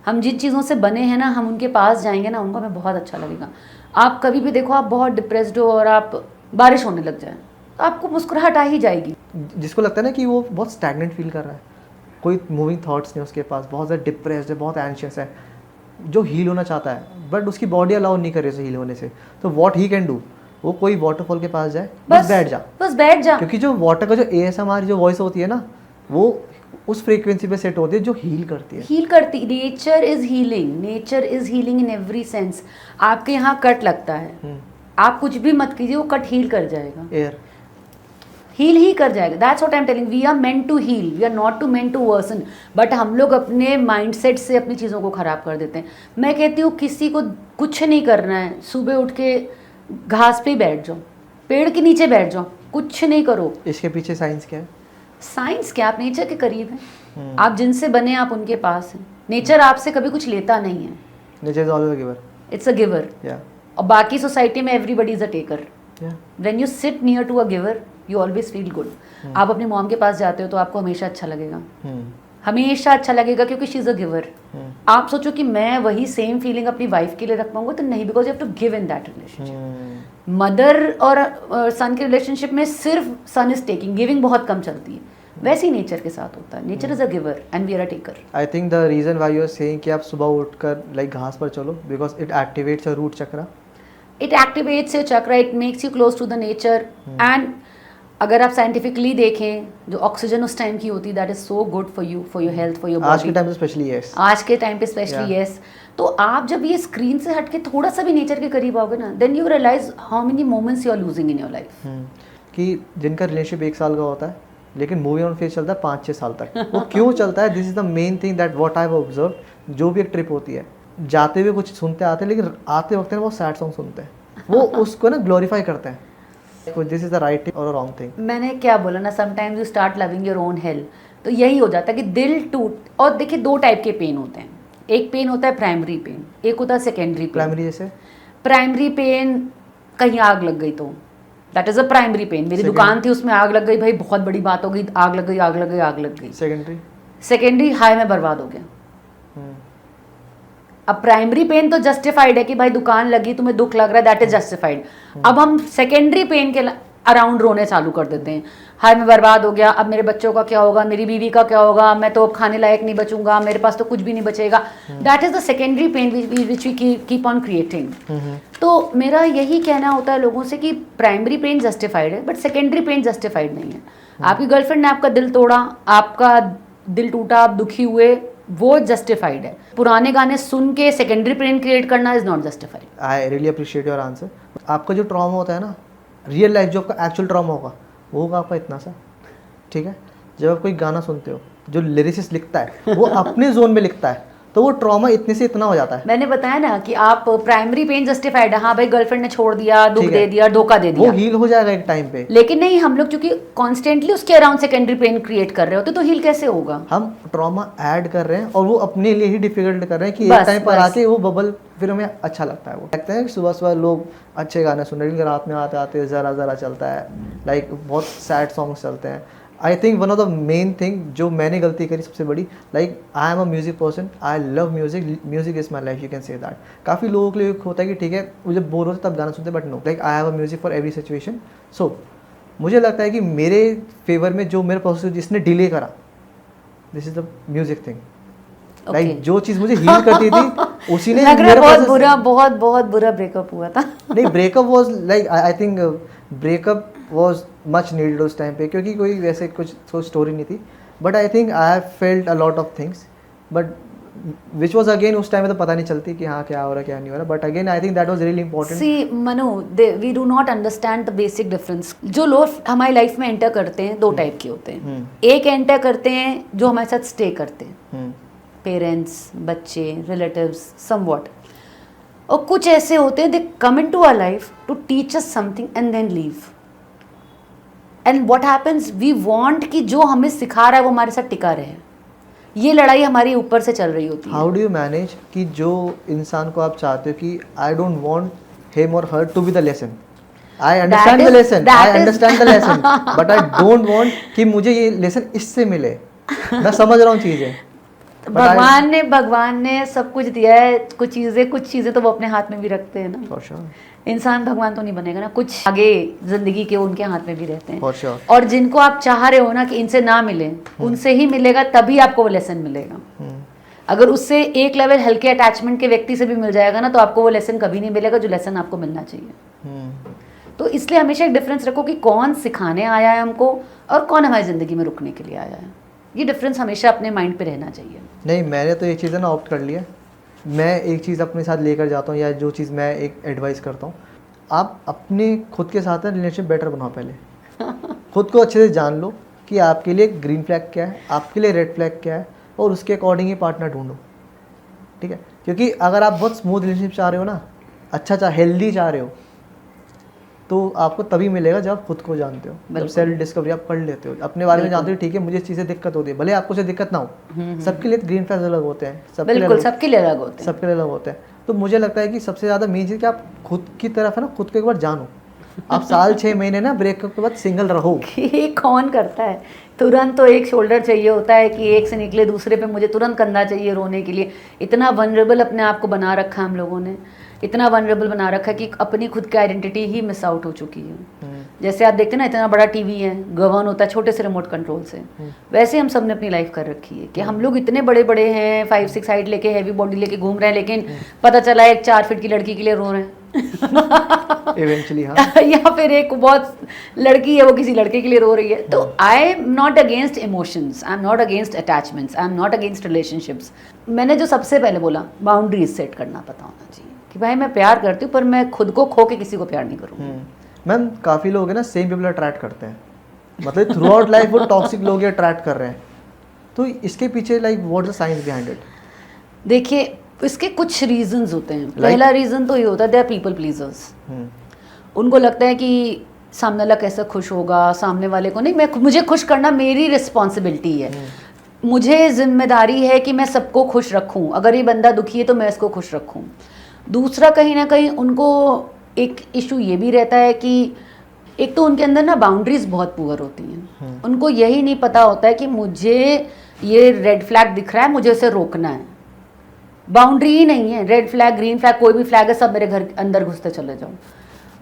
हम जिन चीज़ों से बने हैं ना, हम उनके पास जाएंगे ना, उनको हमें बहुत अच्छा लगेगा। आप कभी भी देखो, आप बहुत डिप्रेस्ड हो और आप बारिश होने लग जाए तो आपको मुस्कुराहट आ ही जाएगी। जिसको लगता है ना कि वो बहुत स्टैग्नेंट फील कर रहा है, कोई मूविंग थॉट्स नहीं उसके पास, बहुत ज़्यादा डिप्रेस्ड है, बहुत एंशियस है, जो हील होना चाहता है बट उसकी बॉडी अलाउ नहीं कर रही उसे हील होने से, तो व्हाट ही कैन डू, वो कोई वाटरफॉल के पास जाए, बस बैठ जा। क्योंकि जो वाटर का जो ASMR जो वॉइस होती है ना, वो उस फ्रीक्वेंसी पे सेट होती है जो हील करती है। Nature is healing in every sense. आपके यहाँ कट लगता है, आप कुछ भी मत कीजिए, वो कट हील कर जाएगा, एयर हील ही कर जाएगा। That's what I am telling, we are meant to heal, we are not to meant to worsen. But हम लोग अपने माइंडसेट से अपनी चीज़ों को ख़राब कर देते हैं। मैं कहती हूँ किसी को कुछ नहीं करना है, सुबह उठ के घास पे बैठ जाओ, पेड़ के नीचे बैठ जाओ, कुछ नहीं करो। इसके पीछे साइंस क्या है? साइंस क्या, आप नेचर के करीब हैं, आप जिनसे बने आप उनके पास हैं। नेचर आपसे कभी कुछ लेता नहीं है, nature is always a giver, it's a giver. और बाकी सोसाइटी में everybody is a taker. When you sit near to a giver you always feel good. आप अपनी मॉम के पास जाते हो तो आपको हमेशा अच्छा लगेगा, हमेशा अच्छा लगेगा, क्योंकि शी इज अ गिवर। आप सोचो कि मैं वही सेम फीलिंग अपनी वाइफ के लिए रख पाऊंगा, तो नहीं, because you have to give in that relationship. Mother और सन के रिलेशनशिप में सिर्फ सन इज टेकिंग, गिविंग बहुत कम चलती है। वैसे ही नेचर के साथ होता है, nature is a giver and we are a taker. I think the reason why you are saying कि आप सुबह उठकर लाइक घास पर चलो, because it activates your root chakra, it activates your chakra, it makes you close to the nature. And अगर आप scientifically देखें, जो ऑक्सीजन उस टाइम की होती है, that is so good for you, for your health, for your body. आज के टाइम पे स्पेशली यस, आज के टाइम पे स्पेशली यस। तो आप जब ये स्क्रीन से हट के थोड़ा सा भी नेचर के करीब आओगे ना, then you realize how many moments you are losing in your life. कि जिनका रिलेशनशिप 1 साल का होता है लेकिन मूवी ऑन फेज चलता है 5-6 साल तक, वो क्यों चलता है? This is the main thing that what I have observe. जो भी एक ट्रिप होती है, जाते हुए कुछ सुनते आते हैं, लेकिन आते वक्त ना वो सैड सॉन्ग सुनते हैं, वो उसको ना ग्लोरीफाई करते हैं। This is the right thing और रॉन्ग थिंग। मैंने क्या बोला ना, sometimes you start loving your own hello. तो यही हो जाता है कि दिल टूट। और देखिए 2 टाइप के पेन होते हैं, एक पेन होता है प्राइमरी पेन, एक होता है सेकेंडरी पेन। प्राइमरी जैसे प्राइमरी पेन, कहीं आग लग गई तो that is a primary pain. मेरी दुकान थी, उसमें आग लग गई, भाई बहुत बड़ी बात हो गई, आग लग गई, आग लग गई, आग लग गई। सेकेंडरी हाई में बर्बाद हो गया। अब प्राइमरी पेन तो जस्टिफाइड है कि भाई दुकान लगी, तुम्हें दुख लग रहा है, दैट इज जस्टिफाइड। अब हम सेकेंडरी पेन के अराउंड रोने चालू कर देते हैं, हाय मैं बर्बाद हो गया, अब मेरे बच्चों का क्या होगा, मेरी बीवी का क्या होगा, मैं तो अब खाने लायक नहीं बचूंगा, मेरे पास तो कुछ भी नहीं बचेगा। That is the secondary pain which we keep on creating. तो मेरा यही कहना होता है लोगों से कि प्राइमरी पेन जस्टिफाइड है, बट सेकेंडरी पेन जस्टिफाइड नहीं है। आपकी गर्लफ्रेंड ने आपका दिल तोड़ा, आपका दिल टूटा, आप दुखी हुए, वो जस्टिफाइड है। पुराने गाने सुन के सेकेंडरी पेन क्रिएट करना is not justified. I really appreciate your answer. आपका जो ट्रॉमा होता है ना, रियल लाइफ जो आपका एक्चुअल ट्रॉमा होगा, वो होगा आपका इतना सा, ठीक है? जब आप कोई गाना सुनते हो, जो लिरिसिस्ट लिखता है वो अपने जोन में लिखता है, तो वो ट्रॉमा इतने से इतना हो जाता है। मैंने बताया ना कि आप प्राइमरी पेन जस्टिफाइड है, हाँ भाई गर्लफ्रेंड ने छोड़ दिया, दुख दे दिया, धोखा दे दिया, वो हील हो जाएगा एक टाइम पे। लेकिन नहीं, हम लोग क्योंकि कॉन्स्टेंटली उसके अराउंड सेकेंडरी पेन क्रिएट कर रहे होते, तो हील कैसे होगा? हम ट्रॉमा ऐड कर रहे हैं और वो अपने लिए ही डिफिकल्ट कर रहे हैं कि एक टाइम पर आके वो बबल फिर हमें अच्छा लगता है। वो लगता है कि सुबह सुबह लोग अच्छे गाने सुन रहे हैं, रात में आते आते जरा जरा चलता है, लाइक बहुत सैड सॉन्ग्स चलते हैं। I think one of the main thing जो मैंने गलती करी सबसे बड़ी, like I am a music person, I love music, music is my life, you can say that. काफ़ी लोगों के लिए होता है कि ठीक है मुझे बोर होता है तब गाना सुनते हैं, but no, like I have a music for every situation. So मुझे लगता है कि मेरे फेवर में जो मेरे प्रोसेस जिसने डिले करा, this is the music thing. Like जो चीज़ मुझे हील करती थी उसी ने लग रहा है बहुत बुरा ब्रेकअप हुआ था। नहीं, breakup was like I think breakup was much needed उस टाइम पे, क्योंकि कोई वैसे कुछ स्टोरी नहीं थी। But I think I have felt a lot of things, but which was again उस टाइम में तो पता नहीं चलती कि हाँ क्या हो रहा है क्या नहीं हो रहा। But again I think that was really important. See Manu, we do not understand the basic difference. जो लोग हमारी लाइफ में एंटर करते हैं 2 टाइप के होते हैं। एक एंटर करते हैं जो हमारे साथ स्टे करते हैं, पेरेंट्स, बच्चे, रिलेटिव्स, समवॉट। और कुछ ऐसे होते हैं they come into our life to teach us something and then leave. And what happens, we want कि जो हमें सिखा रहा है वो हमारे साथ टिका रहे। ये लड़ाई हमारी ऊपर से चल रही होती है। हाउ डू यू मैनेज कि जो इंसान को आप चाहते हो कि आई डोंट वांट हिम और her to be the lesson, I understand the lesson. I understand the lesson. But I don't want कि मुझे ये लेसन इससे मिले. मैं समझ रहा हूँ चीजें. भगवान ने सब कुछ दिया है. कुछ चीजें तो वो अपने हाथ में भी रखते हैं ना. For sure. इंसान भगवान तो नहीं बनेगा ना. कुछ आगे जिंदगी के उनके हाथ में भी रहते हैं. For sure. और जिनको आप चाह रहे हो ना कि इनसे ना मिले, उनसे ही मिलेगा, तभी आपको वो लेसन मिलेगा. अगर उससे एक लेवल हल्के अटैचमेंट के व्यक्ति से भी मिल जाएगा ना, तो आपको वो लेसन कभी नहीं मिलेगा जो लेसन आपको मिलना चाहिए. तो इसलिए हमेशा एक डिफरेंस रखो कि कौन सिखाने आया है हमको और कौन हमारी ज़िंदगी में रुकने के लिए आया है. ये डिफरेंस हमेशा अपने माइंड पे रहना चाहिए. नहीं, मैंने तो एक चीज़ है ना ऑप्ट कर लिया. मैं एक चीज़ अपने साथ लेकर जाता हूँ, या जो चीज़ मैं एक एडवाइस करता हूँ, आप अपने खुद के साथ रिलेशनशिप बेटर बनाओ. पहले खुद को अच्छे से जान लो कि आपके लिए ग्रीन फ्लैग क्या है, आपके लिए रेड फ्लैग क्या है, और उसके अकॉर्डिंग ही पार्टनर ढूंढो. ठीक है, क्योंकि अगर आप बहुत स्मूथ रिलेशनशिप चाह रहे हो ना, अच्छा हेल्दी चाह रहे हो, तो आपको तभी मिलेगा जब आप खुद को जानते हो, जब सेल्फ डिस्कवरी आप कर लेते हो, अपने बारे में जानते हो. ठीक है, मुझे इस चीज़ से दिक्कत होती है, भले आपको से दिक्कत ना हो. सबके लिए ग्रीन फ्लैग्स अलग होते हैं. सबके लिए अलग होते हैं. तो मुझे लगता है कि सबसे ज़्यादा मेन चीज़ कि आप खुद की तरफ है ना, खुद को एक बार जानो. आप साल 6 महीने ना ब्रेकअप के बाद सिंगल रहो. ये कौन करता है? तुरंत तो एक शोल्डर चाहिए होता है कि एक से निकले दूसरे पे मुझे तुरंत कंधा चाहिए रोने के लिए. इतना वनरेबल अपने आप को बना रखा हम लोगों ने, इतना वनरेबल बना रखा है कि अपनी खुद की आइडेंटिटी ही मिस आउट हो चुकी है. जैसे आप देखते हैं ना, इतना बड़ा टीवी है, गवर्न होता है छोटे से रिमोट कंट्रोल से. वैसे हम सब ने अपनी लाइफ कर रखी है कि हम लोग इतने बड़े बड़े हैं, 5-6 हाइट लेके, हैवी बॉडी लेके घूम रहे हैं, लेकिन पता चला एक 4 फीट की लड़की के लिए रो रहे हैं. इवेंचुअली हाँ. या फिर एक बहुत लड़की है, वो किसी लड़के के लिए रो रही है. तो I am not against emotions, I am not against attachments, I am not against relationships. मैंने जो सबसे पहले बोला, बाउंड्रीज सेट करना पता होना चाहिए कि भाई मैं प्यार करती हूँ, पर मैं खुद को खो के किसी को प्यार नहीं करूँगी. मैम, काफ़ी लोग हैं ना सेम पीपल अट्रैक्ट करते हैं, मतलब थ्रू आउट लाइफ वो टॉक्सिक लोग ही अट्रैक्ट कर रहे हैं. तो इसके पीछे like what is the science behind it? देखिए, इसके कुछ रीजंस होते हैं. पहला रीजन तो ये होता है, दे आर पीपल प्लीजर्स. उनको लगता है कि सामने वाला कैसे खुश होगा, सामने वाले को नहीं, मुझे खुश करना मेरी रिस्पॉन्सिबिलिटी है. मुझे जिम्मेदारी है कि मैं सबको खुश रखूं. अगर ये बंदा दुखी है तो मैं इसको खुश रखूं. दूसरा, कहीं ना कहीं उनको एक इशू ये भी रहता है कि एक तो उनके अंदर ना बाउंड्रीज बहुत पुअर होती हैं. उनको यही नहीं पता होता है कि मुझे ये रेड फ्लैग दिख रहा है, मुझे उसे रोकना है. बाउंड्री ही नहीं है. रेड फ्लैग, ग्रीन फ्लैग, कोई भी फ्लैग है, सब मेरे घर अंदर घुसते चले जाओ.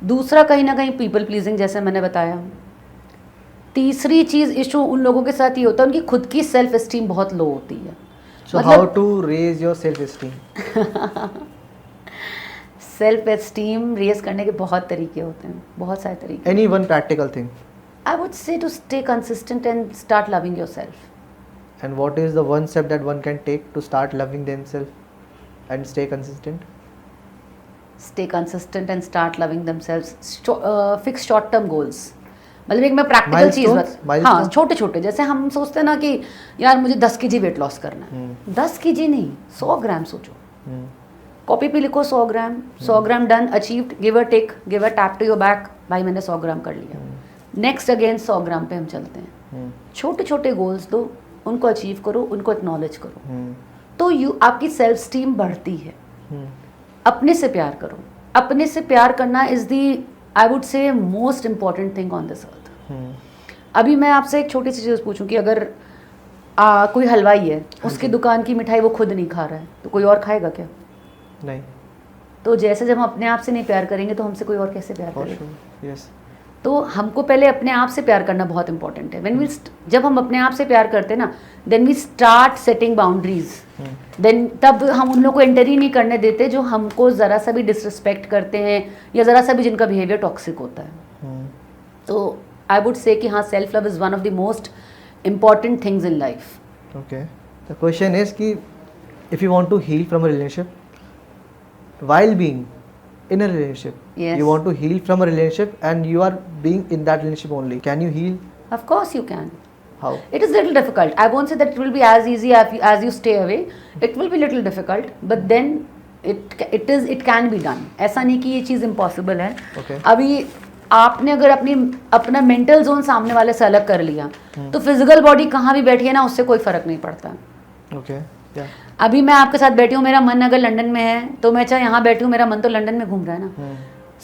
दूसरा, कहीं ना कहीं पीपल प्लीजिंग, जैसे मैंने बताया. तीसरी चीज़ इशू उन लोगों के साथ ये होता है, उनकी खुद की सेल्फ एस्टीम बहुत लो होती है. So how to raise your self esteem? Self esteem raise करने के बहुत तरीके होते हैं, बहुत सारे तरीके. Any one practical thing? I would say to stay consistent and start loving yourself. And what is the one step that one can take to start loving themselves and stay consistent? Stay consistent and start loving themselves. Fix short term goals. मतलब एक मैं practical चीज़, हाँ, छोटे छोटे. जैसे हम सोचते हैं ना कि यार मुझे 10 kg वेट लॉस करना है. 10 kg नहीं, 100 ग्राम सोचो. कॉपी पे लिखो 100 gram. 100 gram done, achieved, give a tick, give a tap to your back. भाई मैंने 100 ग्राम कर लिया. नेक्स्ट अगेन 100 ग्राम पे हम चलते हैं. छोटे छोटे गोल्स दो, उनको अचीव करो, उनको एक्नॉलेज करो. तो आपकी सेल्फ स्टीम बढ़ती है. अपने से प्यार करो. अपने से प्यार करना इज दी, आई वुड से, most important thing on this earth. अभी मैं आपसे एक छोटी सी चीज़ पूछूं कि अगर कोई हलवाई है, उसकी दुकान की मिठाई वो खुद नहीं खा रहा है, तो कोई और खाएगा क्या? नहीं. तो जैसे जब हम अपने आप से नहीं प्यार करेंगे तो हमसे कोई और कैसे प्यार करेगा? यस. तो हमको पहले अपने आप से प्यार करना बहुत इंपॉर्टेंट है. जब हम अपने आप से प्यार करते हैं ना, then we start setting boundaries. Then तब हम उन लोगों को एंटर ही नहीं करने देते जो हमको ज़रा सा भी डिसरिस्पेक्ट करते हैं या ज़रा सा भी जिनका बिहेवियर टॉक्सिक होता है. तो आई वुड से कि हाँ, self love is one of the most important things in life. Okay, the question is कि if you want to heal from a relationship while being in a relationship, yes, you want to heal from a relationship and you are being in that relationship only, can you heal? Of course you can. How? It is little difficult. I won't say that it will be as easy as you stay away. It will be little difficult, but then it can be done. ऐसा नहीं कि ये चीज़ impossible है. Okay. अभी आपने अगर अपना mental zone सामने वाले से अलग कर लिया, तो फिजिकल बॉडी कहाँ भी बैठी है ना, उससे कोई फर्क नहीं पड़ता. Okay. Yeah. अभी मैं आपके साथ बैठी हूँ, मेरा मन अगर लंदन में है तो मैं चाहे यहाँ बैठी हूँ, मेरा मन तो लंदन में घूम रहा है ना.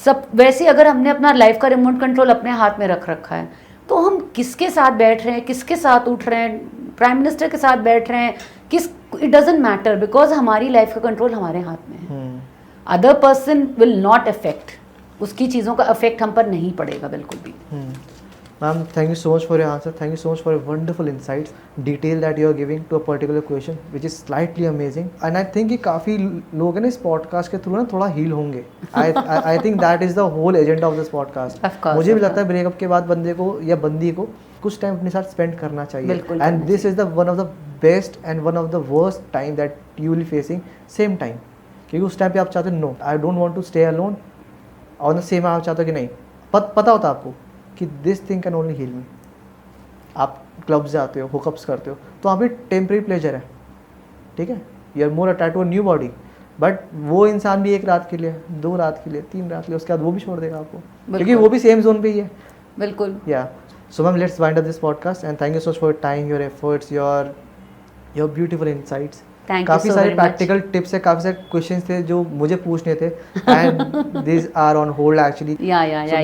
सब वैसे अगर हमने अपना लाइफ का रिमोट कंट्रोल अपने हाथ में रख रखा है तो हम किसके साथ बैठ रहे हैं, किसके साथ उठ रहे हैं, प्राइम मिनिस्टर के साथ बैठ रहे हैं, किस, इट डजेंट मैटर, बिकॉज हमारी लाइफ का कंट्रोल हमारे हाथ में है. Other person will not affect, उसकी चीज़ों का अफेक्ट हम पर नहीं पड़ेगा बिल्कुल भी. Ma'am, thank you so much for your answer. Thank you so much for your wonderful insights, detail that you are giving to a particular question, which is slightly amazing. And I think कि काफ़ी लोग हैं ना इस podcast के through ना थोड़ा heal होंगे. I think that is the whole agenda of this podcast. Of course, मुझे भी of लगता है ब्रेकअप के बाद बंदे को या बंदी को कुछ टाइम अपने साथ स्पेंड करना चाहिए. बिल्कुल And this is the one of the best and one of the worst time that you will be facing same time. क्योंकि उस टाइम पे आप चाहते हो no, I don't want to stay alone, और ना सेम आप चाहते हो कि नहीं, पता होता आपको कि this thing can only heal me. आप क्लब्स जाते हो, हुकअप्स करते हो, तो वहाँ पे टेम्परेरी प्लेजर है, ठीक है, you are more attach to a new body, but वो इंसान भी 1 रात के लिए, 2 रात के लिए, 3 रात के लिए, उसके बाद वो भी छोड़ देगा आपको, क्योंकि वो भी सेम जोन पे ही है. बिल्कुल. या so ma'am, let's wind up this podcast and thank you so much for your time, your efforts, your beautiful insights. काफ़ी सारे प्रैक्टिकल टिप्स है, काफ़ी सारे क्वेश्चंस थे जो मुझे पूछने थे, and this are on hold actually.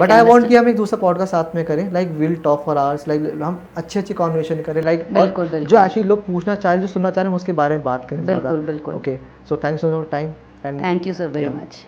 But I want कि हम एक दूसरा पॉडकास्ट साथ में करें, like will talk for hours, like हम अच्छी कॉन्वर्सेशन करें, लाइक जो एक्चुअली लोग पूछना चाह रहे हैं, जो सुनना चाह रहे हैं, हम उसके बारे में बात करें. बिल्कुल. Okay, so thanks for your time and thank you sir very much.